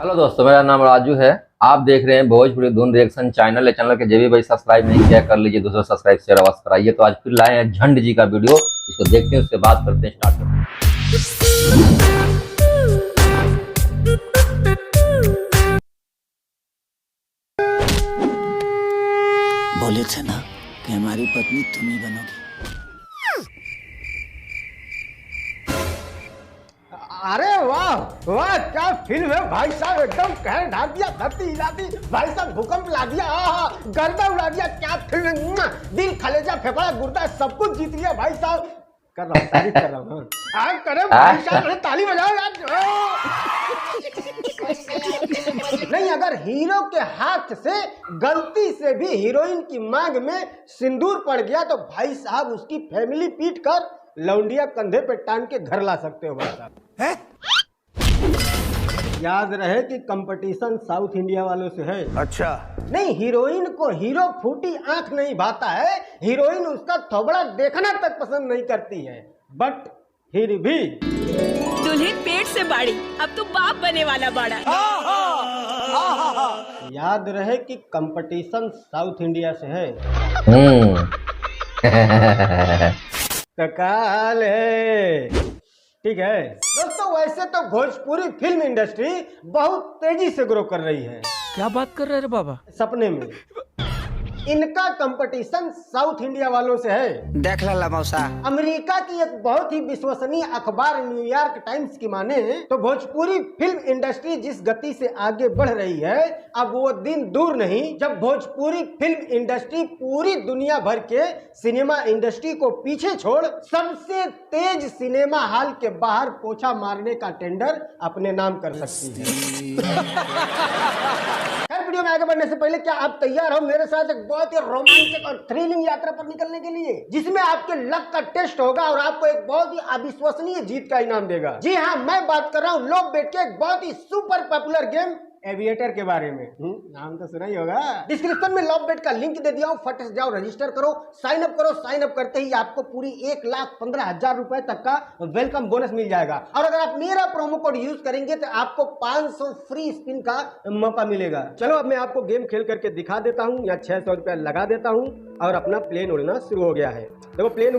Hello दोस्तों, मेरा नाम राजू है। आप देख रहे हैं भोजपुरी धुन रिएक्शन चैनल। चैनल के जो भी भाई सब्सक्राइब नहीं किया कर लीजिए, दूसरा सब्सक्राइब शेयर अवश्य कराइए। तो आज फिर लाए हैं झंड जी का वीडियो, इसको देखते हैं, उससे बात करते हैं, स्टार्ट करते हैं। बोले थे ना कि हमारी पत्नी तुम ही बनोगी। अरे वाह वाह, क्या फिल्म है भाई साहब। एकदम कहर ढा दिया, धरती हिला दी भाई साहब, भूकंप ला दिया, गर्दा उड़ा दिया। क्या फिल्म है, दिल कलेजा फेफड़ा गुर्दा सब कुछ जीत लिया भाई साहब। कर रहा हूँ, तारीफ कर रहा हूँ। आप करें भाई साहब, ताली बजाओ यार। नहीं, अगर हीरो के हाथ से गलती से भी हीरोइन की मांग में सिंदूर पड़ गया तो भाई साहब उसकी फैमिली पीट कर लौंडिया कंधे पे टांग के घर ला सकते हो भाई साहब। है? याद रहे कि कंपटीशन साउथ इंडिया वालों से है। अच्छा नहीं, हीरोइन को हीरो फूटी आंख नहीं भाता है, हीरोइन उसका थोबड़ा देखना तक पसंद नहीं करती है। बट फिर भी दुल्हन पेट से बाड़ी, अब तो बाप बने वाला बाड़ा। याद रहे कि कंपटीशन साउथ इंडिया से है। ककाल है, ठीक है दोस्तों। वैसे तो भोजपुरी फिल्म इंडस्ट्री बहुत तेजी से ग्रो कर रही है। क्या बात कर रहे हैं बाबा? सपने में इनका कंपटीशन साउथ इंडिया वालों से है। देख ला मौसा। अमेरिका की एक बहुत ही विश्वसनीय अखबार न्यूयॉर्क टाइम्स की माने तो भोजपुरी फिल्म इंडस्ट्री जिस गति से आगे बढ़ रही है, अब वो दिन दूर नहीं जब भोजपुरी फिल्म इंडस्ट्री पूरी दुनिया भर के सिनेमा इंडस्ट्री को पीछे छोड़ सबसे तेज सिनेमा हॉल के बाहर पोछा मारने का टेंडर अपने नाम कर सकती है। वीडियो में आगे बढ़ने से पहले क्या आप तैयार हो मेरे साथ एक बहुत ही रोमांचक और थ्रिलिंग यात्रा पर निकलने के लिए, जिसमें आपके लक का टेस्ट होगा और आपको एक बहुत ही अविश्वसनीय जीत का इनाम देगा। जी हाँ, मैं बात कर रहा हूँ लोग बैठ के एक बहुत ही सुपर पॉपुलर गेम एविएटर के बारे में। नाम तो सुना ही होगा। डिस्क्रिप्शन में लॉक बेट का लिंक दे दिया हूँ, फट से जाओ, रजिस्टर करो, साइन अप करो। साइन अप करते ही आपको पूरी 1,15,000 रुपए तक का वेलकम बोनस मिल जाएगा। और अगर आप मेरा प्रोमो कोड यूज करेंगे तो आपको 500 फ्री स्पिन का मौका मिलेगा। चलो अब मैं आपको गेम खेल करके दिखा देता हूँ। यहाँ 600 रुपया लगा देता हूँ और अपना प्लेन उड़ना शुरू हो गया है। देखो प्लेन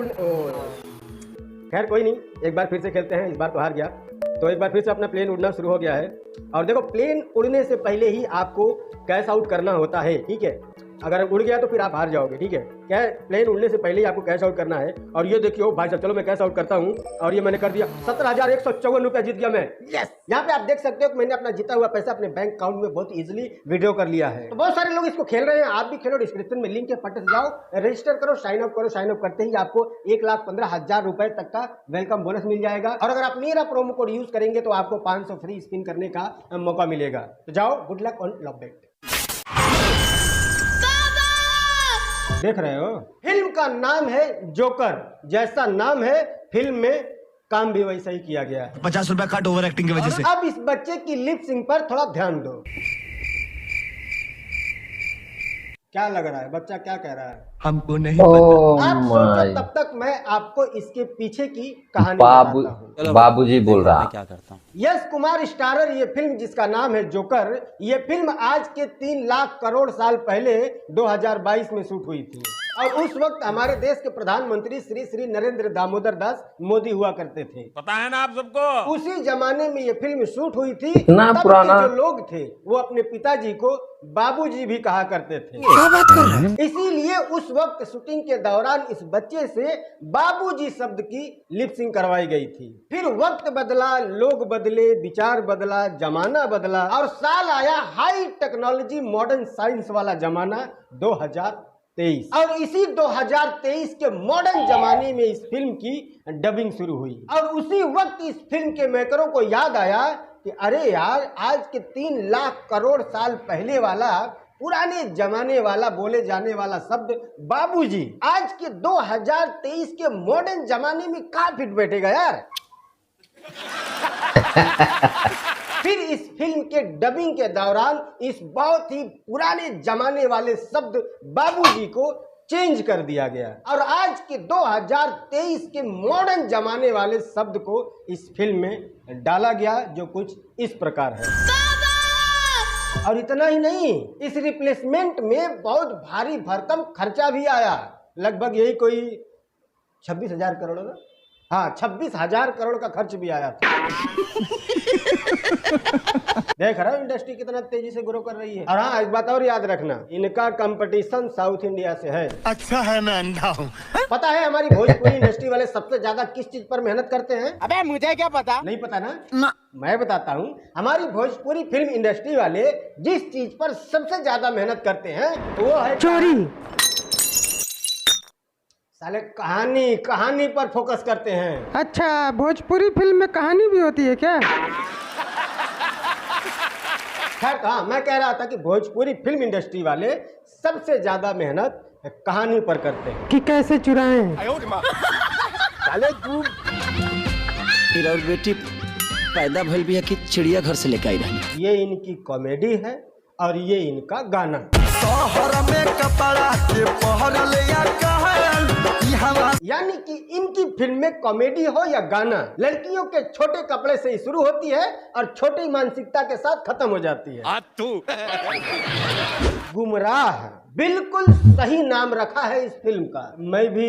खैर कोई नहीं, एक बार फिर से खेलते हैं। इस बार तो हार गया, तो एक बार फिर से अपना प्लेन उड़ना शुरू हो गया है। और देखो प्लेन उड़ने से पहले ही आपको कैश आउट करना होता है, ठीक है। अगर उड़ गया तो फिर आप हार जाओगे, ठीक है। क्या प्लेन उड़ने से पहले ही आपको कैश आउट करना है। और ये देखियो भाई साहब, चलो मैं कैश आउट करता हूँ और ये मैंने कर दिया। 17,154 रुपया जीत गया मैं। यस, यहाँ पे आप देख सकते हो कि मैंने अपना जीता हुआ पैसा अपने बैंक अकाउंट में बहुत इजीली विड्रॉ कर लिया है। तो बहुत सारे लोग इसको खेल रहे हैं, आप भी खेलो। डिस्क्रिप्शन में लिंक है, फट से जाओ, रजिस्टर करो, साइन अप करो। साइन अप करते ही आपको 1,15,000 रुपए तक का वेलकम बोनस मिल जाएगा। और अगर आप मेरा प्रोमो कोड यूज करेंगे तो आपको 500 फ्री स्पिन करने का मौका मिलेगा। तो जाओ, गुड लक ऑन लॉक बेट। देख रहे हो, फिल्म का नाम है जोकर। जैसा नाम है फिल्म में काम भी वैसा ही किया गया है। 50 रुपया कट ओवर एक्टिंग की वजह से। अब इस बच्चे की लिप सिंक पर थोड़ा ध्यान दो। क्या लग रहा है, बच्चा क्या कह रहा है? हमको नहीं पता। आप सोचो, तब तक मैं आपको इसके पीछे की कहानी बताता हूँ। बाबूजी बोल रहा है। क्या करता हूँ? यश कुमार स्टारर ये फिल्म जिसका नाम है जोकर, ये फिल्म आज के 3 लाख करोड़ साल पहले 2022 में शूट हुई थी। और उस वक्त हमारे देश के प्रधानमंत्री श्री नरेंद्र दामोदर दास मोदी हुआ करते थे। पता है ना आप सबको। उसी जमाने में ये फिल्म शूट हुई थी। इतना तब पुराना। के जो लोग थे वो अपने पिताजी को बाबूजी भी कहा करते थे। क्या बात कर रहे हैं? इसीलिए उस वक्त शूटिंग के दौरान इस बच्चे से बाबूजी शब्द की लिपसिंग करवाई गई थी। फिर वक्त बदला, लोग बदले, विचार बदला, जमाना बदला और साल आया हाई टेक्नोलॉजी मॉडर्न साइंस वाला जमाना 2023। और इसी 2023 के मॉडर्न जमाने में इस फिल्म की डबिंग शुरू हुई। और उसी वक्त इस फिल्म के मेकरों को याद आया कि अरे यार, आज के 3 लाख करोड़ साल पहले वाला पुराने जमाने वाला बोले जाने वाला शब्द बाबूजी आज के 2023 के मॉडर्न जमाने में कहाँ फिट बैठेगा यार। फिर इस फिल्म के डबिंग के दौरान इस बहुत ही पुराने जमाने वाले शब्द बाबूजी को चेंज कर दिया गया और आज के 2023 के मॉडर्न जमाने वाले शब्द को इस फिल्म में डाला गया, जो कुछ इस प्रकार है। और इतना ही नहीं, इस रिप्लेसमेंट में बहुत भारी भरकम खर्चा भी आया। लगभग यही कोई 26,000 करोड़ ना, हाँ 26,000 करोड़ का खर्च भी आया था। देख रहा हूँ इंडस्ट्री कितना तेजी से ग्रो कर रही है। और हाँ, एक बात और याद रखना, इनका कंपटीशन साउथ इंडिया से है। अच्छा है मैं अंधा हूँ। पता है हमारी भोजपुरी इंडस्ट्री वाले सबसे ज्यादा किस चीज पर मेहनत करते हैं? अबे मुझे क्या पता। नहीं पता ना? मैं बताता हूँ। हमारी भोजपुरी फिल्म इंडस्ट्री वाले जिस चीज पर सबसे ज्यादा मेहनत करते हैं वो है चोरी। साले कहानी पर फोकस करते हैं। अच्छा, भोजपुरी फिल्म में कहानी भी होती है क्या? खैर कहा, मैं कह रहा था कि भोजपुरी फिल्म इंडस्ट्री वाले सबसे ज्यादा मेहनत कहानी पर करते हैं कि कैसे चुराएं। साले तू फिर और बेटी पैदा भइल बिया कि चिड़िया घर से लेके आई रहनी। ये इनकी कॉमेडी है और ये इनका गाना। शहर में कपड़ा के पहरल या कहल यानी कि इनकी फिल्म में कॉमेडी हो या गाना, लड़कियों के छोटे कपड़े से ही शुरू होती है और छोटी मानसिकता के साथ खत्म हो जाती है। गुमराह, बिल्कुल सही नाम रखा है इस फिल्म का। मैं भी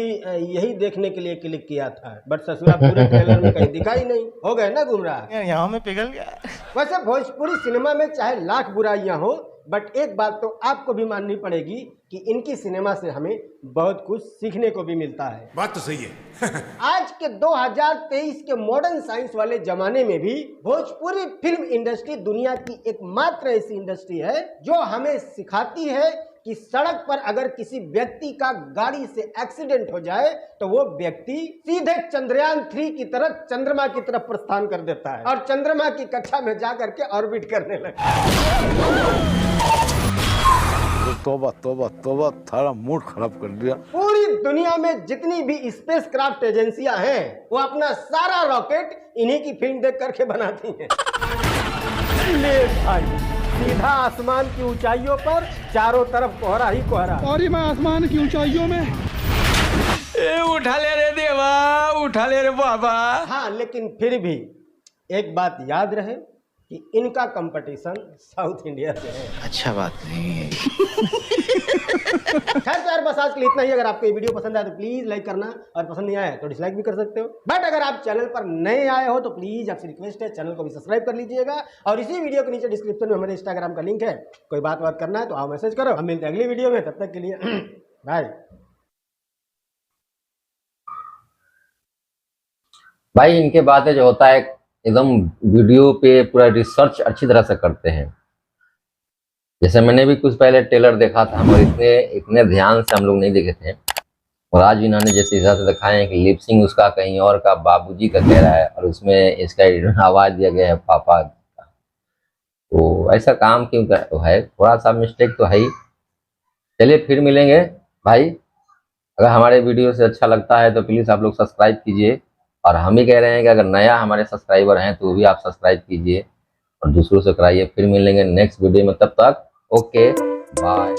यही देखने के लिए क्लिक किया था, बट ससुरा पूरे ट्रेलर में कहीं दिखाई नहीं। हो गए ना गुमराह। यहाँ में पिघल गया। वैसे भोजपुरी सिनेमा में चाहे लाख बुराइयां हो, बट एक बात तो आपको भी माननी पड़ेगी कि इनकी सिनेमा से हमें बहुत कुछ सीखने को भी मिलता है। बात तो सही है। आज के 2023 के मॉडर्न साइंस वाले जमाने में भी भोजपुरी फिल्म इंडस्ट्री दुनिया की एकमात्र ऐसी इंडस्ट्री है जो हमें सिखाती है कि सड़क पर अगर किसी व्यक्ति का गाड़ी से एक्सीडेंट हो जाए तो वो व्यक्ति सीधे चंद्रयान 3 की तरह चंद्रमा की तरफ प्रस्थान कर देता है और चंद्रमा की कक्षा में जाकर के ऑर्बिट करने लगता है। तोबा तोबा तोबा, थारा मूड खराब कर दिया। पूरी दुनिया में जितनी भी स्पेस क्राफ्ट एजेंसियां हैं वो अपना सारा रॉकेट इन्हीं की फिल्म देख करके बनाती हैं। ले भाई, सीधा आसमान की ऊंचाइयों पर चारों तरफ कोहरा ही कोहरा। और मैं आसमान की ऊंचाइयों में उठा ले रे देवा, उठा ले रे बाबा। हाँ, लेकिन फिर भी एक बात याद रहे कि इनका कंपटीशन साउथ इंडिया से है। अच्छा बात नहीं है। खैर यार, बस आज के लिए इतना ही। अगर आपको ये वीडियो पसंद आया तो प्लीज लाइक करना, और पसंद नहीं आया तो डिसलाइक भी कर सकते हो। बट अगर आप चैनल पर नए आए हो तो प्लीज आपसे रिक्वेस्ट है, चैनल को भी सब्सक्राइब कर लीजिएगा। और इसी वीडियो के नीचे डिस्क्रिप्शन में हमारे इंस्टाग्राम का लिंक है, कोई बात करना है तो आओ मैसेज करो। हम मिलते हैं अगली वीडियो में, तब तक के लिए बाय। भाई इनके बातें जो होता है एकदम वीडियो पे पूरा रिसर्च अच्छी तरह से करते हैं। जैसे मैंने भी कुछ पहले ट्रेलर देखा था, हम इतने ध्यान से हम लोग नहीं देखे थे, और आज इन्होंने जैसे हिसाब से दिखाए हैं कि लिपसिंग उसका कहीं और का बाबूजी का कह रहा है और उसमें इसका आवाज दिया गया है पापा का। तो ऐसा काम क्यों है? थोड़ा सा मिस्टेक तो है ही। चलिए फिर मिलेंगे भाई। अगर हमारे वीडियो से अच्छा लगता है तो प्लीज़ आप लोग सब्सक्राइब कीजिए, और हम ही कह रहे हैं कि अगर नया हमारे सब्सक्राइबर हैं तो भी आप सब्सक्राइब कीजिए और दूसरों से कराइए। फिर मिलेंगे नेक्स्ट वीडियो में, तब तक ओके बाय।